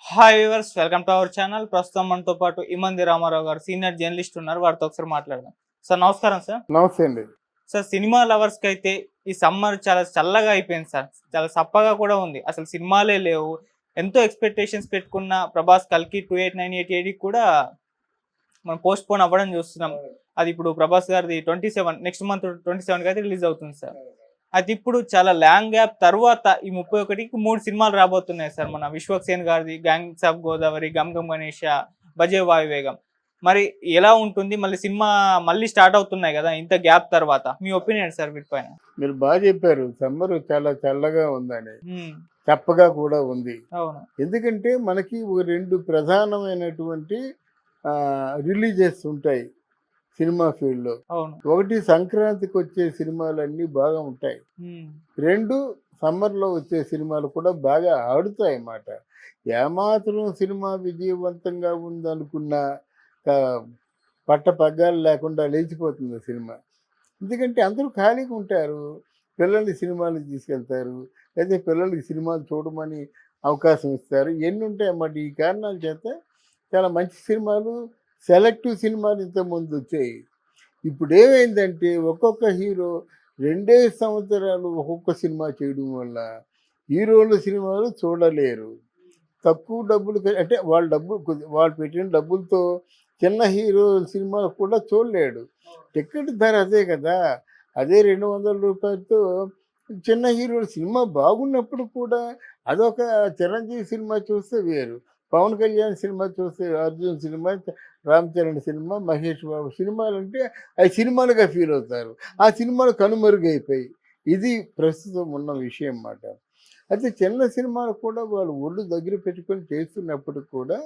Hi viewers, welcome to our channel. ప్రస్తుతం మనతో పాటు ఇమంది రామారావు గారు సీనియర్ జర్నలిస్ట్ ఉన్నారు. వారితో ఒకసారి మాట్లాడదాం. సార్ నమస్కారం సార్. నమస్తే అండి. సార్ సినిమా లవర్స్‌కి అయితే ఈ సమ్మర్ చాలా చల్లగా అయిపోయింది సార్. చాలా సప్పగా కూడా ఉంది. అసలు సినిమాలే లేవు. ఎంతో ఎక్స్‌పెక్టేషన్స్ పెట్టుకున్న 'ప్రభాస్ కల్కి 2898' కూడా మనం పోస్ట్‌పోన్ అవ్వడం చూస్తున్నాం. అది ఇప్పుడు 'ప్రభాస్' గారిది 27 నెక్స్ట్ మంత్ 27కి అయితే రిలీజ్ అవుతుంది సార్. అది ఇప్పుడు చాలా లాంగ్ గ్యాప్ తర్వాత ఈ 31కి 3 సినిమాలు రాబోతున్నాయి సార్. మన 'విశ్వక్సేన్' గారిది 'గ్యాంగ్స్ ఆఫ్ గోదావరి', 'గమ్ గమ్ గణేష', 'భజే వాయువేగం'. మరి ఎలా ఉంటుంది? మళ్ళీ సినిమా మళ్ళీ స్టార్ట్ అవుతున్నాయి గదా! ఇంత గ్యాప్ తర్వాత. మీ ఒపీనియన్ సార్ వీటిపైన? మీరు చెప్పారు. సమ్మరు చాలా చల్లగా ఉందని. హ్మ్. చప్పగా కూడా ఉంది. అవును. ఎందుకంటే మనకి ఓ 2 ప్రధానమైనటువంటి రిలీజెస్ ఉంటాయి సినిమా ఫీల్డ్‌లో. అవును. ఒకటి సంక్రాంతికొచ్చే సినిమాలన్నీ బాగా ఉంటాయి. హ్మ్. 2 సమ్మర్‌లో వచ్చే సినిమాలు కూడా బాగా ఆడుతాయన్నమాట. ఏమాత్రం సినిమా విజయవంతంగా ఉందనుకున్నా ఆహ్, పట్టపగ్గాలు లేకుండా లేచిపోతుంది సినిమా. ఎందుకంటే అందరూ ఖాళీగా ఉంటారు. పిల్లల్ని సినిమాలకు తీసుకెళ్తారు. లేతే పిల్లలకి సినిమాలు చూడమని అవకాశం ఇస్తారు. ఇయన్నీ ఉంటాయన్నమాట. ఈ కారణాల చేత చాలా మంచి సినిమాలు, సెలెక్టివ్ సినిమాలు ఇంతకుముందొచ్చాయి. ఇప్పుడేమైందంటే ఒక్కొక్క హీరో 2 సంవత్సరాలు ఒక్కొక్క సినిమా చేయడం వల్ల హీరోల సినిమాలు చూడలేరు. తక్కువ డబ్బులు అంటే వాళ్ళ డబ్బు వాళ్ళు పెట్టిన డబ్బులతో చిన్న హీరో సినిమా కూడా చూడలేడు. టికెట్ ధర అదే కదా! అదే రూ. 200తో చిన్న హీరోల సినిమా బాగున్నప్పుడు కూడా అదొక చిరంజీవి సినిమా చూస్తే వేరు. పవన్ కళ్యాణ్ సినిమా చూస్తే అర్జున్ సినిమా, రామ్ చరణ్ సినిమా, మహేష్ బాబు సినిమాలంటే అవి సినిమాలుగా ఫీల్ అవుతారు. ఆ సినిమాలు కనుమరుగైపోయాయి. ఇది ప్రస్తుతం ఉన్న విషయం మాట. అయితే చిన్న సినిమాలు కూడా వాళ్ళు ఒళ్ళు దగ్గర పెట్టుకొని చేస్తున్నప్పుడు కూడా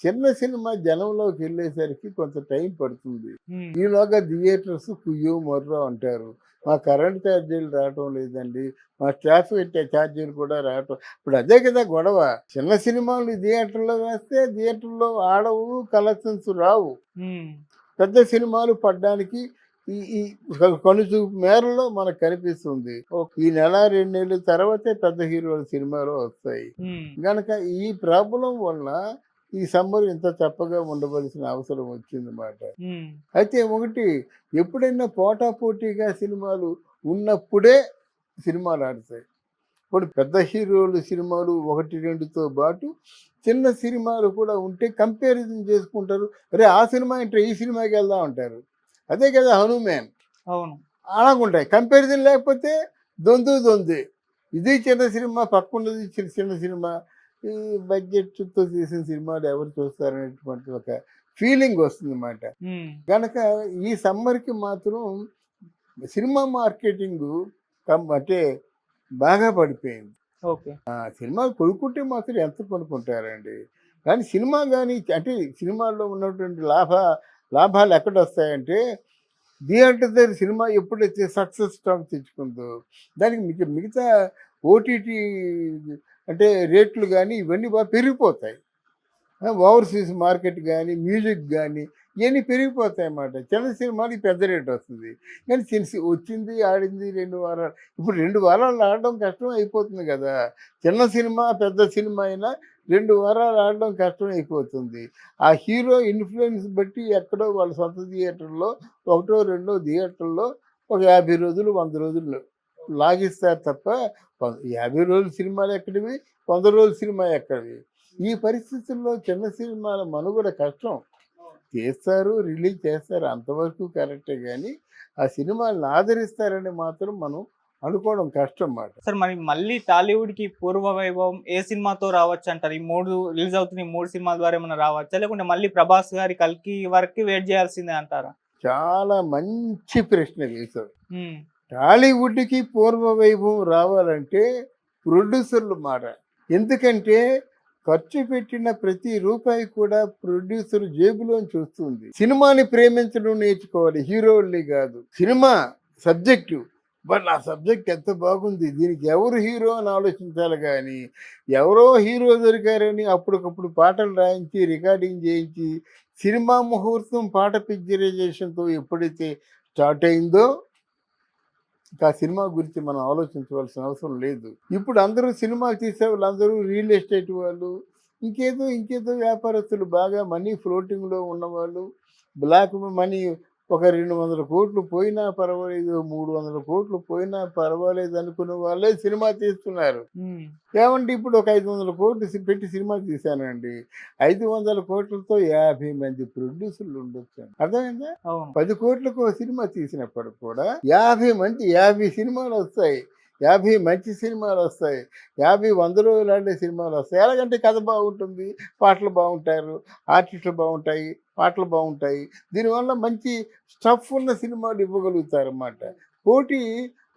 చిన్న సినిమా జనంలోకి వెళ్ళేసరికి కొంత టైం పడుతుంది. హ్మ్. ఈలోగా థియేటర్స్ కుయ్యో మొర్రో అంటారు. మా కరెంట్ ఛార్జీలు రావటం లేదండి. మా ట్రాఫిక్ ఛార్జీలు కూడా రావటం ఇప్పుడు అదే కదా గొడవ. చిన్న సినిమాలు థియేటర్‌లో వేస్తే థియేటర్‌లో ఆడవు, కలెక్షన్స్ రావు. హ్మ్. పెద్ద సినిమాలు పడ్డానికి ఈ ఈ కనుచూపు మేరలో మనకు కనిపిస్తుంది. ఓకే. ఈ నెల, 2 నెలల తర్వాతే పెద్ద హీరోల సినిమాలు వస్తాయి. హ్మ్. గనక ఈ ప్రాబ్లమ్ వలన ఈ సమ్మర్ ఇంత చప్పగా ఉండవలసిన అవసరం వచ్చిందన్నమాట. హ్మ్. అయితే ఒకటి ఎప్పుడైనా పోటాపోటీగా సినిమాలు ఉన్నప్పుడే సినిమాలు ఆడతాయి. ఇప్పుడు పెద్ద హీరోలు సినిమాలు 1, 2తో పాటు చిన్న సినిమాలు కూడా ఉంటే కంపారిజన్ చేసుకుంటారు. అరే! ఆ సినిమా ఏంట్రా ఈ సినిమాకెళ్దాం అంటారు. అదే కదా 'హనుమాన్' అవును. అలాగుంటాయి. కంపారిజన్ లేకపోతే దొందే. ఇది చిన్న సినిమా, పక్కనున్నది చిన్న సినిమా. ఈ బడ్జెట్‌తో తీసిన సినిమాలు ఎవరు చూస్తారనేటువంటి ఒక ఫీలింగ్ వస్తుందన్నమాట. హ్మ్. గనక ఈ సమ్మర్‌కి మాత్రం సినిమా మార్కెటింగు అంటే బాగా పడిపోయింది. ఓకే. సినిమాలు కొనుక్కుంటే మాత్రం ఎంత కొనుక్కుంటారండి. కానీ సినిమా గాని అంటే సినిమాల్లో ఉన్నటువంటి లాభాలు ఎక్కడొస్తాయంటే థియేటర్ దగ్గర సినిమా ఎప్పుడైతే సక్సెస్ టాక్ తెచ్చుకుందో దానికి మిగతా ఓటీటీ అంటే రేట్లు గానీ ఇవన్నీ బాగా పెరిగిపోతాయి. ఓవర్‌సీస్ మార్కెట్ గానీ, మ్యూజిక్ గానీ ఇయన్నీ పెరిగిపోతాయన్నమాట. చిన్న సినిమాలకి పెద్ద రేట్ వస్తుంది. కానీ వచ్చింది, ఆడింది 2 వారాలు. ఇప్పుడు 2 వారాలు ఆడడం కష్టం అయిపోతుంది గదా! చిన్న సినిమా, పెద్ద సినిమా అయినా 2 వారాలు ఆడడం కష్టం అయిపోతుంది. ఆ హీరో ఇన్‌ఫ్లూయెన్స్ బట్టి ఎక్కడో వాళ్ళ సొంత థియేటర్‌లో ఒకటో, రెండో థియేటర్‌లో ఒక 50 రోజులు, 100 రోజులు లాగిస్తారు తప్ప 50 రోజుల సినిమాలు ఎక్కడివి, 100 రోజుల సినిమా ఎక్కడివి. ఈ పరిస్థితుల్లో చిన్న సినిమాల మనుగడ కష్టం. తీస్తారు, రిలీజ్ చేస్తారు అంతవరకు కరెక్టే గానీ, ఆ సినిమాలను ఆదరిస్తారని మాత్రం మనం అనుకోవడం కష్టం మాట. సార్ మరి మళ్ళీ టాలీవుడ్‌కి పూర్వ వైభవం ఏ సినిమాతో రావచ్చంటారు? ఈ 3 రిలీజ్ అవుతున్న ఈ 3 సినిమాల ద్వారా ఏమన్నా రావచ్చా? లేకుంటే మళ్ళీ 'ప్రభాస్' గారి 'కల్కి' వరకి వెయిట్ చేయాల్సిందే అంటారా? చాలా మంచి ప్రశ్న వేశావు. హ్మ్. టాలీవుడ్‌కి పూర్వ వైభవం రావాలంటే ప్రొడ్యూసర్లు మారాలి. ఎందుకంటే ఖర్చు పెట్టిన ప్రతి రూపాయి కూడా ప్రొడ్యూసర్ జేబులోంచి వస్తుంది. సినిమాని ప్రేమించడం నేర్చుకోవాలి. హీరోల్ని గాదు. Cinema subject. బట్ ఆ సబ్జెక్ట్ ఎంత బాగుంది. దీనికి ఎవరు హీరో అని ఆలోచించాలి గానీ, ఎవరో హీరో దొరికారని అప్పటికప్పుడు పాటలు రాయించి, రికార్డింగ్ చేయించి, సినిమా ముహూర్తం పాట పిక్చరైజేషన్‌తో ఎప్పుడైతే స్టార్ట్ అయిందో ఇంకా ఆ సినిమా గురించి మనం ఆలోచించవలసిన అవసరం లేదు. ఇప్పుడు అందరూ సినిమాలు తీసేవాళ్ళందరూ రియల్ ఎస్టేట్ వాళ్ళు, ఇంకేదో వ్యాపారస్తులు బాగా మనీ ఫ్లోటింగ్‌లో ఉన్నవాళ్ళు, బ్లాక్ మనీ ఒక 200 కోట్లు పోయినా పర్వాలేదు, 300 కోట్లు పోయినా పర్వాలేదు అనుకున్న వాళ్ళే సినిమా తీస్తున్నారు. హ్మ్. ఏవండీ ఇప్పుడు ఒక 500 కోట్లు పెట్టి సినిమా తీశానండి. 500 కోట్లతో 50 మంది ప్రొడ్యూసర్‌లు ఉండొచ్చండి. అర్థమైందా? అవును. 10 కోట్లకు ఓ సినిమా తీసినప్పుడు కూడా 50 సినిమాలొస్తాయి. 50 మంచి సినిమాలొస్తాయి. 50 100 రోజులు ఆడే సినిమాలొస్తాయి. ఎలాగంటే కథ బాగుంటుంది, పాటలు బాగుంటారు, ఆర్టిస్టులు బాగుంటాయి, పాటలు బాగుంటాయి. దీనివల్ల మంచి స్టఫ్ ఉన్న సినిమాలు ఇవ్వగలుగుతారన్నమాట. పోటీ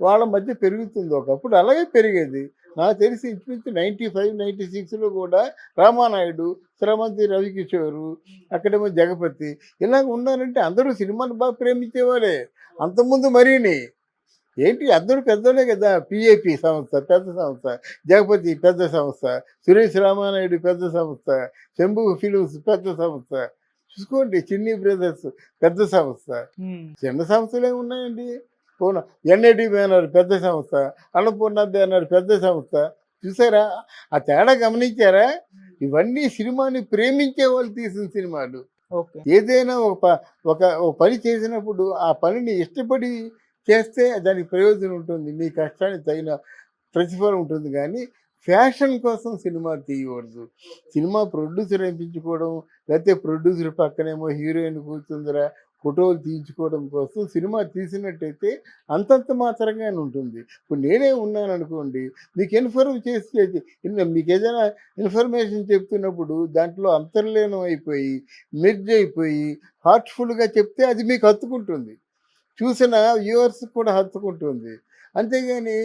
వాళ్ళ మధ్య పెరుగుతుంది. ఒకప్పుడు అలాగే పెరిగేది. నాకు తెలిసి ఇంచుమించు 95, 96లో కూడా రామానాయుడు, స్రవంతి రవికిషోరు, అక్కడేమో జగపతి ఇలాగ ఉన్నారంటే అందరూ సినిమాని బాగా ప్రేమించేవాళ్ళే. అంతకుముందు మరీని. ఏంటి అందరూ పెద్దోళ్ళే కదా! పిఏపి సంస్థ పెద్ద సంస్థ, జగపతి పెద్ద సంస్థ, సురేష్ రామానాయుడు పెద్ద సంస్థ, శంభు ఫిలిమ్స్ పెద్ద సంస్థ. చూసుకోండి చిన్ని బ్రదర్స్ పెద్ద సంస్థ. హ్మ్. చిన్న సంస్థలే ఉన్నాయండి. పోన ఎన్ఐటి బ్యానర్ పెద్ద సంస్థ, అన్నపూర్ణ బ్యానర్ పెద్ద సంస్థ. చూసారా? ఆ తేడా గమనించారా? ఇవన్నీ సినిమాని ప్రేమించే వాళ్ళు తీసిన సినిమాలు. ఓకే. ఏదైనా ఒక పని చేసినప్పుడు ఆ పనిని ఇష్టపడి చేస్తే దానికి ప్రయోజనం ఉంటుంది. మీ కష్టానికి తగిన ప్రతిఫలం ఉంటుంది గానీ, ఫ్యాషన్ కోసం సినిమా తీయకూడదు. సినిమా ప్రొడ్యూసర్ అనిపించుకోవడం, లేతే ప్రొడ్యూసర్ పక్కనేమో హీరోయిన్ కూర్చుందిరా ఫోటోలు తీయించుకోవడం కోసం సినిమా తీసినట్టయితే అంతంత మాత్రంగానే ఉంటుంది. ఇప్పుడు నేనే ఉన్నాననుకోండి, మీకు ఇన్ఫార్మ్ చేసి మీకేదైనా ఇన్ఫర్మేషన్ చెప్తున్నప్పుడు దాంట్లో అంతర్లీనం అయిపోయి, మెర్జ్ అయిపోయి, హార్ట్‌ఫుల్‌గా చెప్తే అది మీకు హత్తుకుంటుంది. చూసిన వ్యూవర్స్ కూడా హత్తుకుంటుంది. అంతేగాని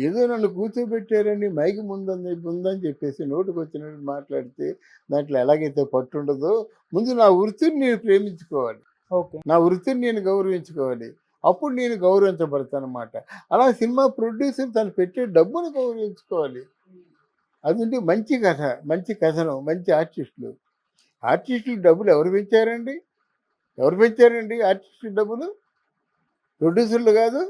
ఏదో నన్ను కూర్చోబెట్టారని మైక్ ముందని చెప్పేసి నోటికొచ్చినట్టు మాట్లాడితే దాంట్లో ఎలాగైతే పట్టుండదో, ముందు నా వృత్తిని నేను ప్రేమించుకోవాలి. ఓకే. నా వృత్తిని నేను గౌరవించుకోవాలి. అప్పుడు నేను గౌరవించబడతానన్నమాట. అలా సినిమా ప్రొడ్యూసర్ తను పెట్టే డబ్బును గౌరవించుకోవాలి. అదుంటే మంచి కథ, మంచి కథనం, మంచి ఆర్టిస్టులు. ఆర్టిస్టులు డబ్బులు ఎవరు పెంచారండి? ఎవరు పెంచారండి ఆర్టిస్టుల డబ్బులు? ప్రొడ్యూసర్లు కాదు.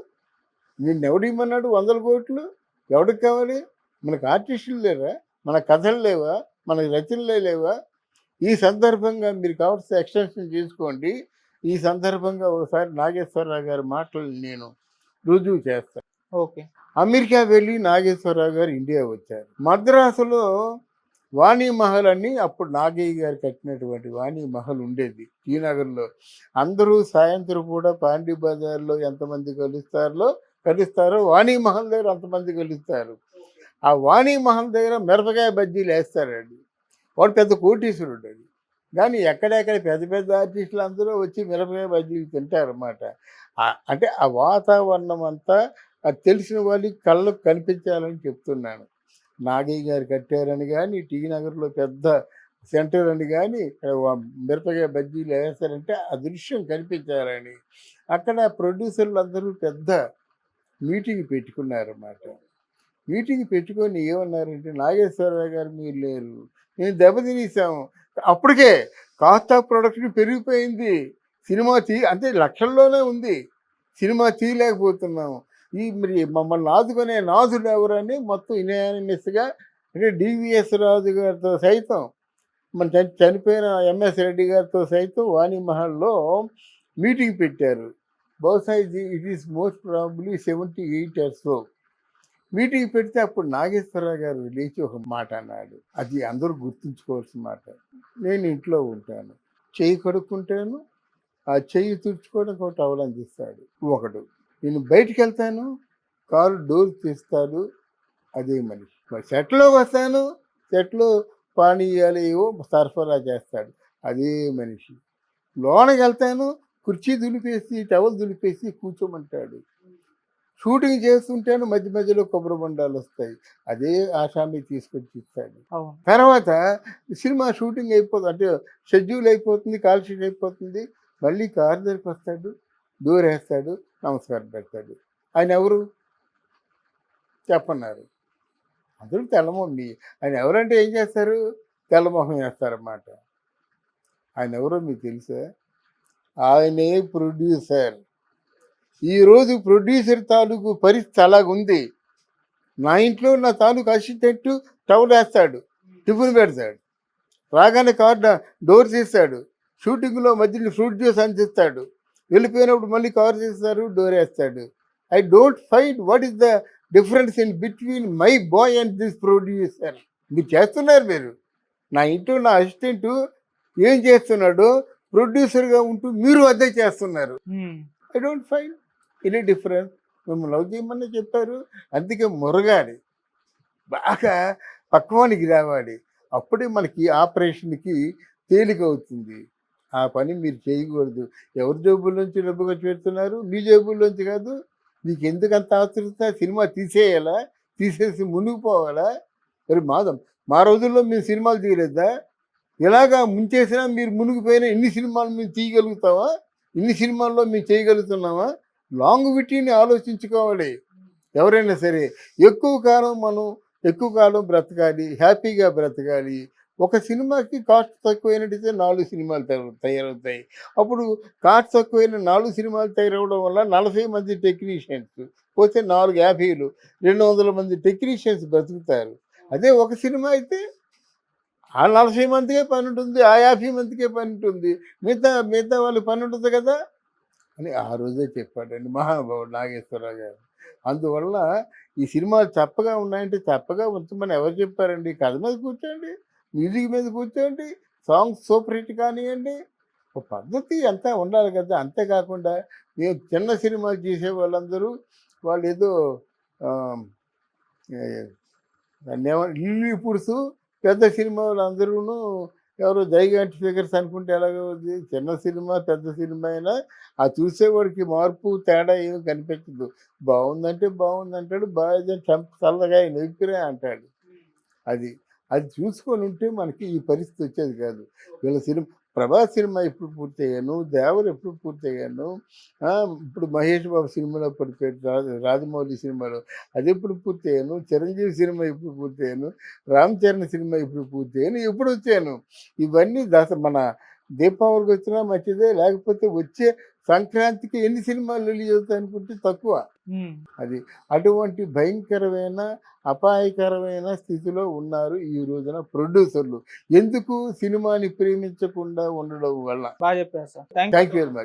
నిన్నెవడిమ్మన్నాడు 100,00,00,000? ఎవడికి కావాలి? మనకు ఆర్టిస్టులు లేరా? మన కథలు లేవా? మనకు రచనలే లేవా? ఈ సందర్భంగా మీరు కావాల్సిన ఎక్స్‌టెన్షన్ చేసుకోండి. ఈ సందర్భంగా ఒకసారి నాగేశ్వరరావు గారి మాటలు నేను రుజువు చేస్తా. ఓకే. అమెరికా వెళ్ళి నాగేశ్వరరావు గారు ఇండియా వచ్చారు. మద్రాసులో వాణి మహల్ అని అప్పుడు నాగయ్య గారు కట్టినటువంటి వాణి మహల్ ఉండేది టీనగర్‌లో. అందరూ సాయంత్రం పూట పాండీ బజార్‌లో ఎంతమంది కలుస్తారో వాణి మహల్ దగ్గర అంతమంది కలుస్తారు. ఆ వాణి మహల్ దగ్గర మిరపకాయ బజ్జీలేస్తారండి. వాడు పెద్ద కోటీశ్వరుడది. కానీ ఎక్కడెక్కడ పెద్ద పెద్ద ఆర్టిస్టులు అందరూ వచ్చి మిరపకాయ బజ్జీలు తింటారన్నమాట. అంటే ఆ వాతావరణం అంతా అది తెలిసిన వాళ్ళకి కళ్ళకు కనిపించాలని చెప్తున్నాను. నాగయ్య గారు కట్టారని గాని, టీ నగర్‌లో పెద్ద సెంటర్ అని గాని, మిరపకాయ బజ్జీలు వేస్తారంటే ఆ దృశ్యం కనిపించాలని. అక్కడ ప్రొడ్యూసర్‌లందరూ పెద్ద మీటింగ్ పెట్టుకున్నారన్నమాట. మీటింగ్ పెట్టుకొని ఏమన్నారంటే, "నాగేశ్వరరావు గారు మీరు లేరు. మేము దెబ్బతినేసాము." అప్పటికే కాస్ట్ ఆఫ్ ప్రొడక్షన్ పెరిగిపోయింది. సినిమా అంటే లక్షల్లోనే ఉంది. సినిమా తీయలేకపోతున్నాము. మరి మమ్మల్ని ఆదుకునే నాథుడు ఎవరని మొత్తం యునానిమస్‌గా అంటే డివిఎస్ రాజు గారితో సైతం మన చనిపోయిన ఎంఎస్ రెడ్డి గారితో సైతం వాణి మహల్‌లో మీటింగ్ పెట్టారు. బహుశా it is most probably 78 or so. Meeting పెడితే అప్పుడు నాగేశ్వరరావు గారు లేచి ఒక మాట అన్నాడు. అది అందరూ గుర్తుంచుకోవాల్సిన మాట. నేను ఇంట్లో ఉంటాను. చెయ్యి కడుక్కుంటాను. ఆ చెయ్యి తుడుచుకోవడానికి ఒక టవల్ అందిస్తాడు ఒకడు. నేను బయటికెళ్తాను. కారు డోర్ తీస్తాడు. అదే మనిషి. మరి సెట్‌లోకి వస్తాను. సెట్‌లో పానీయాలు ఏవో సరఫరా చేస్తాడు. అదే మనిషి. లోనకెళ్తాను. కుర్చీ దులిపేసి, టవల్ దులిపేసి కూర్చోమంటాడు. షూటింగ్ చేస్తుంటేను మధ్య మధ్యలో కొబ్బరి బొండాలొస్తాయి. అదే ఆసామి తీసుకొచ్చి ఇస్తాడు. అవును. తర్వాత సినిమా షూటింగ్ అయిపోతుంది. అంటే షెడ్యూల్ అయిపోతుంది. కాల్ షీట్ అయిపోతుంది. మళ్ళీ కారు దగ్గరికొస్తాడు. డోర్ ఏస్తాడు. నమస్కారం పెడతాడు. ఆయన ఎవరు? చెప్పన్నారు. అందరూ ఆయన ఎవరంటే ఏం చేస్తారు? తెల్లమొహం వేస్తారన్నమాట. ఆయన ఎవరో మీకు తెలుసా? ఆయనే ప్రొడ్యూసర్. ఈరోజు ప్రొడ్యూసర్ తాలూకు పరిస్థితి అలాగుంది. నా ఇంట్లో నా తాలూకు అసిస్టెంట్ టవల్ వేస్తాడు. టిఫిన్ పెడతాడు. రాగానే కార్ డోర్ తీస్తాడు, షూటింగ్లో మధ్యలో ఫ్రూట్ జ్యూస్ అందిస్తాడు, వెళ్ళిపోయినప్పుడు మళ్ళీ కార్ తీస్తారు, డోర్ వేస్తాడు. I don't find what is the difference in between my boy and this producer. మీరు చేస్తున్నారు మీరు. నా ఇంట్లో నా అసిస్టెంట్ ఏం చేస్తున్నాడో ప్రొడ్యూసర్గా ఉంటూ మీరు అదే చేస్తున్నారు. Um, I don't find any difference. మేము లవ్ చేయమని చెప్పారు, అందుకే మురగాలి, బాగా పక్వానికి రావాలి. అప్పుడే మనకి ఆపరేషన్కి తేలిక అవుతుంది. ఆ పని మీరు చేయకూడదు. ఎవరి జేబుల్లోంచి డబ్బు ఖర్చు పెడుతున్నారు? మీ జేబుల్లోంచి కాదు. మీకు ఎందుకు అంత ఆతృత? సినిమా తీసేయాలా? తీసేసి మునిగిపోవాలా? మరి మా రోజుల్లో మేము సినిమాలు తీయలేదా? ఎలాగా ముంచేసినా మీరు మునిగిపోయినా ఇన్ని సినిమాలు మేము తీయగలుగుతావా? ఇన్ని సినిమాల్లో మేము చేయగలుగుతున్నామా? లాంగ్ విటీని ఆలోచించుకోవాలి ఎవరైనా సరే. ఎక్కువ కాలం బ్రతకాలి, హ్యాపీగా బ్రతకాలి. ఒక సినిమాకి కాస్ట్ తక్కువైనట్టయితే 4 సినిమాలు తయారవుతాయి. అప్పుడు కాస్ట్ తక్కువైన 4 సినిమాలు తయారవడం వల్ల 40 మంది టెక్నీషియన్స్ పోతే 4 50లు 200 మంది టెక్నీషియన్స్ బ్రతుకుతారు. అదే ఒక సినిమా అయితే ఆ 40 మందికే పని ఉంటుంది, ఆ 50 మందికే పని ఉంటుంది, మిగతా మిగతా వాళ్ళకి పని ఉంటుంది కదా అని ఆ రోజే చెప్పాడండి మహానుభావుడు నాగేశ్వరరావు గారు. అందువల్ల ఈ సినిమాలు చప్పగా ఉన్నాయంటే చప్పగా ఉంచమని ఎవరు చెప్పారండి? కథ మీద కూర్చోండి, మ్యూజిక్ మీద కూర్చోండి, సాంగ్స్ సూపర్ హిట్ కానివ్వండి. ఒక పద్ధతి అంతా ఉండాలి కదా. అంతేకాకుండా మేము చిన్న సినిమాలు చేసే వాళ్ళందరూ వాళ్ళు ఏదో దాన్నేమో ఇల్లు పురుసు, పెద్ద సినిమా వాళ్ళందరూను ఎవరో జైగాంటి ఫిగర్స్ అనుకుంటే ఎలాగవుద్ది? చిన్న సినిమా, పెద్ద సినిమా అయినా ఆ చూసేవాడికి మార్పు, తేడా ఏమి కనిపించదు. బాగుందంటాడు, బాలేదని చల్లగా నొప్పిరే అంటాడు. అది అది చూసుకొని ఉంటే మనకి ఈ పరిస్థితి వచ్చేది కాదు. వీళ్ళ ప్రభాస్ సినిమా ఎప్పుడు పూర్తయ్యాను, దేవర్ ఎప్పుడు పూర్తయ్యాను, ఇప్పుడు మహేష్ బాబు సినిమాలో పడిపోయాడు, రాజమౌళి సినిమాలో అది ఎప్పుడు పూర్తయ్యాను, చిరంజీవి సినిమా ఎప్పుడు పూర్తయ్యాను, రామ్ చరణ్ సినిమా ఎప్పుడు పూర్తయ్యాను, ఎప్పుడు వచ్చాను. ఇవన్నీ మన దీపావళికి వచ్చినా మంచిదే, లేకపోతే వచ్చే సంక్రాంతికి ఎన్ని సినిమాలు రిలీజ్ అవుతాయి అనుకుంటే తక్కువ. ఉమ్. అది అటువంటి భయంకరమైన అపాయకరమైన స్థితిలో ఉన్నారు ఈ రోజున ప్రొడ్యూసర్లు. ఎందుకు? సినిమాని ప్రేమించకుండా ఉండడం వల్ల. బాగా చెప్పారు sir. Thank thank you very much.